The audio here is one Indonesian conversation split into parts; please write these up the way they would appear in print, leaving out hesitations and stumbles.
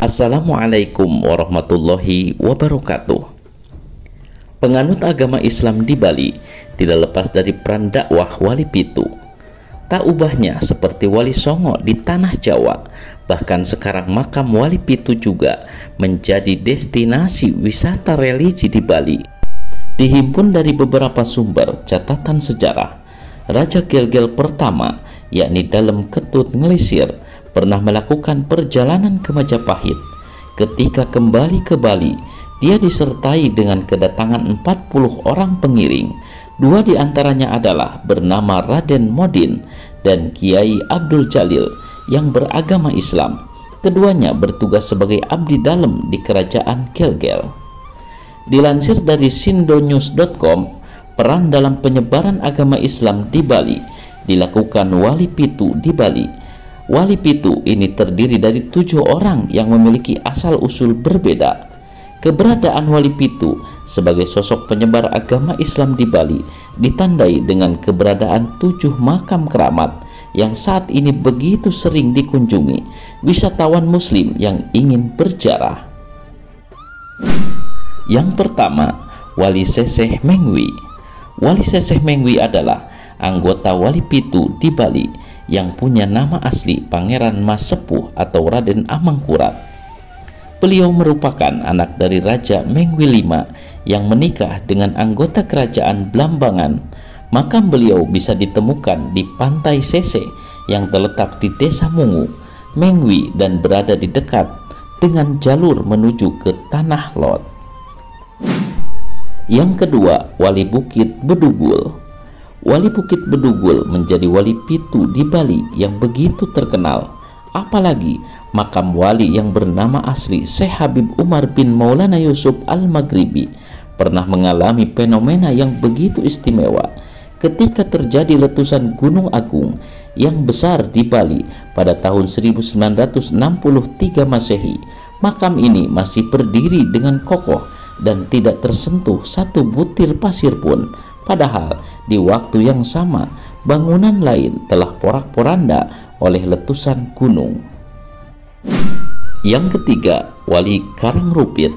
Assalamualaikum warahmatullahi wabarakatuh. Penganut agama Islam di Bali tidak lepas dari peran dakwah Wali Pitu. Tak ubahnya seperti Wali Songo di tanah Jawa, bahkan sekarang makam Wali Pitu juga menjadi destinasi wisata religi di Bali. Dihimpun dari beberapa sumber catatan sejarah, Raja Gelgel pertama, yakni Dalem Ketut Ngelisir, pernah melakukan perjalanan ke Majapahit. Ketika kembali ke Bali, dia disertai dengan kedatangan 40 orang pengiring. Dua di antaranya adalah bernama Raden Modin dan Kiai Abdul Jalil yang beragama Islam. Keduanya bertugas sebagai abdi dalem di kerajaan Gelgel. Dilansir dari sindonews.com, peran dalam penyebaran agama Islam di Bali dilakukan Wali Pitu di Bali. Wali Pitu ini terdiri dari 7 orang yang memiliki asal-usul berbeda. Keberadaan Wali Pitu sebagai sosok penyebar agama Islam di Bali ditandai dengan keberadaan 7 makam keramat yang saat ini begitu sering dikunjungi wisatawan muslim yang ingin berziarah. Yang pertama, Wali Seseh Mengwi. Wali Seseh Mengwi adalah anggota Wali Pitu di Bali yang punya nama asli Pangeran Mas Sepuh atau Raden Amangkurat. Beliau merupakan anak dari Raja Mengwi V yang menikah dengan anggota kerajaan Blambangan. Makam beliau bisa ditemukan di Pantai Sese yang terletak di Desa Mungu, Mengwi, dan berada di dekat dengan jalur menuju ke Tanah Lot. Yang kedua, Wali Bukit Bedugul. Wali Bukit Bedugul menjadi Wali Pitu di Bali yang begitu terkenal. Apalagi makam wali yang bernama asli Syekh Habib Umar bin Maulana Yusuf Al-Maghribi pernah mengalami fenomena yang begitu istimewa ketika terjadi letusan Gunung Agung yang besar di Bali pada tahun 1963 Masehi. Makam ini masih berdiri dengan kokoh dan tidak tersentuh satu butir pasir pun. Padahal di waktu yang sama bangunan lain telah porak-poranda oleh letusan gunung. Yang ketiga, Wali Karangrupit.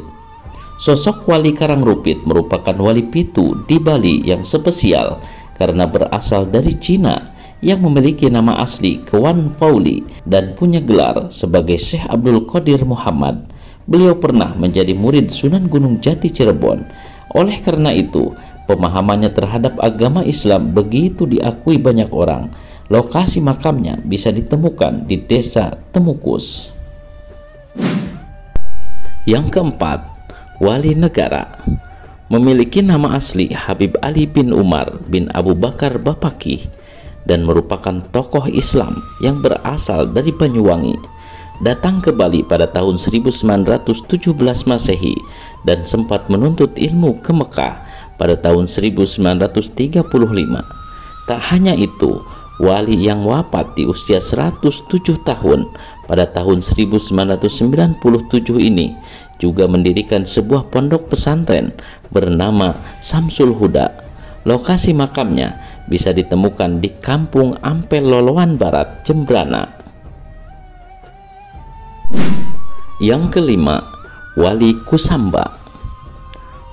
Sosok Wali Karangrupit merupakan Wali Pitu di Bali yang spesial karena berasal dari Cina, yang memiliki nama asli Kewan Fauli dan punya gelar sebagai Syekh Abdul Qadir Muhammad. Beliau pernah menjadi murid Sunan Gunung Jati Cirebon. Oleh karena itu, pemahamannya terhadap agama Islam begitu diakui banyak orang. Lokasi makamnya bisa ditemukan di Desa Temukus. Yang keempat, Wali Negara. Memiliki nama asli Habib Ali bin Umar bin Abu Bakar Bapaki dan merupakan tokoh Islam yang berasal dari Banyuwangi. Datang ke Bali pada tahun 1917 Masehi dan sempat menuntut ilmu ke Mekah pada tahun 1935. Tak hanya itu, wali yang wafat di usia 107 tahun pada tahun 1997 ini juga mendirikan sebuah pondok pesantren bernama Samsul Huda. Lokasi makamnya bisa ditemukan di Kampung Ampel Loloan Barat, Jembrana. Yang kelima, Wali Kusamba.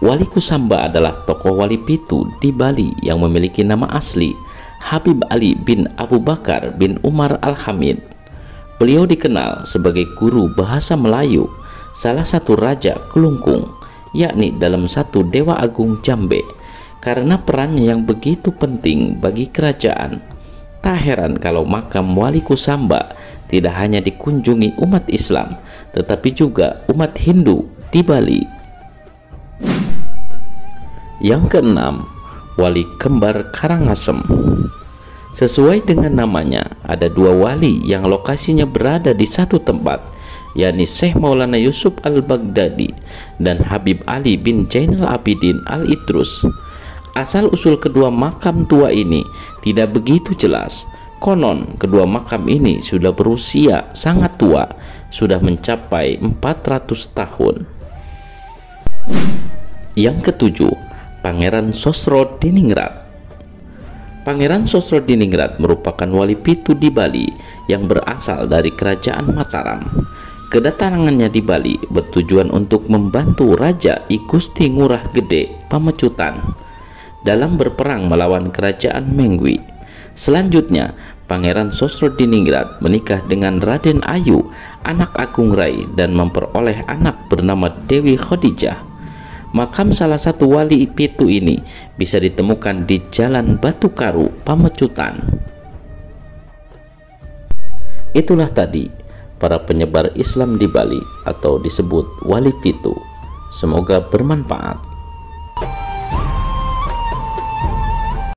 Wali Kusamba adalah tokoh Wali Pitu di Bali yang memiliki nama asli Habib Ali bin Abu Bakar bin Umar Al-Hamid. Beliau dikenal sebagai guru bahasa Melayu, salah satu raja Kelungkung, yakni dalam satu Dewa Agung Jambe. Karena perannya yang begitu penting bagi kerajaan, tak heran kalau makam Wali Kusamba tidak hanya dikunjungi umat Islam, tetapi juga umat Hindu di Bali. Yang keenam, Wali Kembar Karangasem. Sesuai dengan namanya, ada dua wali yang lokasinya berada di satu tempat, yakni Syekh Maulana Yusuf Al-Baghdadi dan Habib Ali bin Zainal Abidin Al-Idrus. Asal-usul kedua makam tua ini tidak begitu jelas. Konon kedua makam ini sudah berusia sangat tua, sudah mencapai 400 tahun. Yang ketujuh, Pangeran Sosrodiningrat. Pangeran Sosrodiningrat merupakan Wali Pitu di Bali yang berasal dari Kerajaan Mataram. Kedatangannya di Bali bertujuan untuk membantu Raja I Gusti Ngurah Gede Pamecutan dalam berperang melawan kerajaan Mengwi. Selanjutnya, Pangeran Sosrodiningrat menikah dengan Raden Ayu, anak Agung Rai, dan memperoleh anak bernama Dewi Khadijah. Makam salah satu wali Pitu ini bisa ditemukan di Jalan Batu Karu, Pamecutan. Itulah tadi para penyebar Islam di Bali atau disebut Wali Pitu. Semoga bermanfaat.